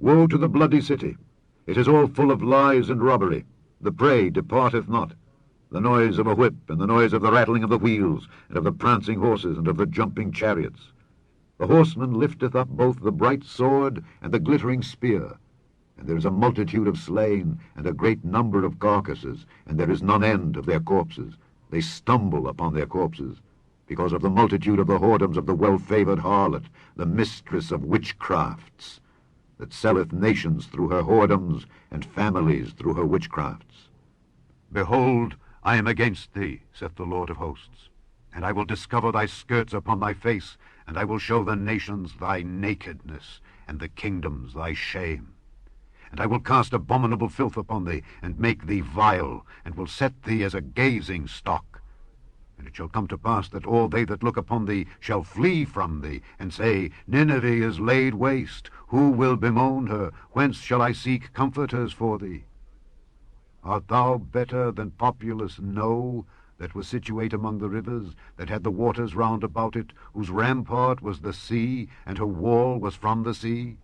Woe to the bloody city! It is all full of lies and robbery. The prey departeth not. The noise of a whip, and the noise of the rattling of the wheels, and of the prancing horses, and of the jumping chariots. The horseman lifteth up both the bright sword and the glittering spear. And there is a multitude of slain, and a great number of carcasses, and there is none end of their corpses. They stumble upon their corpses, because of the multitude of the whoredoms of the well-favored harlot, the mistress of witchcrafts, that selleth nations through her whoredoms, and families through her witchcrafts. Behold, I am against thee, saith the Lord of hosts, and I will discover thy skirts upon thy face, and I will show the nations thy nakedness, and the kingdoms thy shame. And I will cast abominable filth upon thee, and make thee vile, and will set thee as a gazing stock. And it shall come to pass that all they that look upon thee shall flee from thee, and say, Nineveh is laid waste. Who will bemoan her? Whence shall I seek comforters for thee? Art thou better than populous No, that was situate among the rivers, that had the waters round about it, whose rampart was the sea, and her wall was from the sea?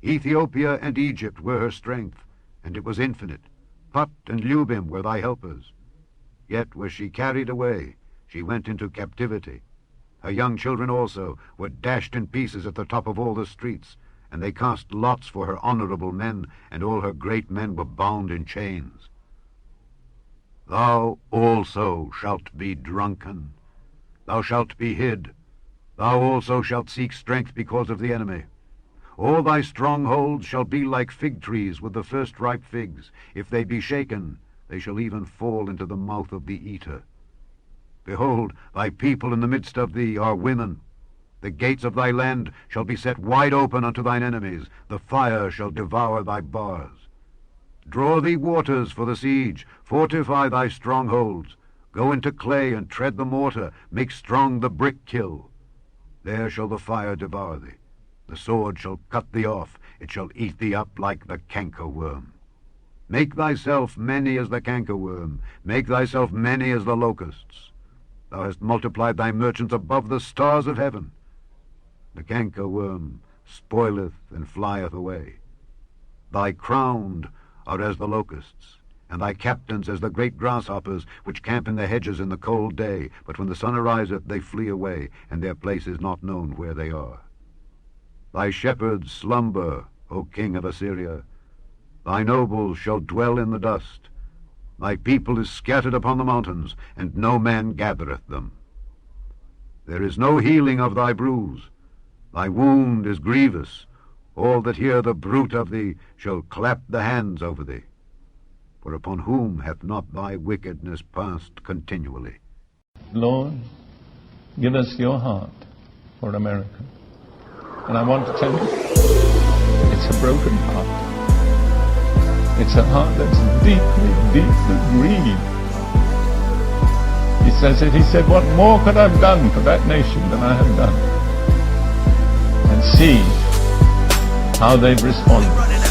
Ethiopia and Egypt were her strength, and it was infinite. Put and Lubim were thy helpers. Yet was she carried away, she went into captivity. Her young children also were dashed in pieces at the top of all the streets, and they cast lots for her honorable men, and all her great men were bound in chains. Thou also shalt be drunken, thou shalt be hid, thou also shalt seek strength because of the enemy. All thy strongholds shall be like fig trees with the first ripe figs. If they be shaken, they shall even fall into the mouth of the eater. Behold, thy people in the midst of thee are women. The gates of thy land shall be set wide open unto thine enemies. The fire shall devour thy bars. Draw thee waters for the siege. Fortify thy strongholds. Go into clay and tread the mortar. Make strong the brick kiln. There shall the fire devour thee. The sword shall cut thee off. It shall eat thee up like the cankerworm. Make thyself many as the cankerworm. Make thyself many as the locusts. Thou hast multiplied thy merchants above the stars of heaven. The cankerworm spoileth and flieth away. Thy crowned are as the locusts, and thy captains as the great grasshoppers, which camp in the hedges in the cold day, but when the sun ariseth they flee away, and their place is not known where they are. Thy shepherds slumber, O king of Assyria. Thy nobles shall dwell in the dust. Thy people is scattered upon the mountains, and no man gathereth them. There is no healing of thy bruise. Thy wound is grievous. All that hear the bruit of thee shall clap the hands over thee. For upon whom hath not thy wickedness passed continually? Lord, give us your heart for America. And I want to tell you, it's a broken heart. It's a heart that's deeply, deeply grieved. He says it. He said, what more could I have done for that nation than I have done? And see how they've responded.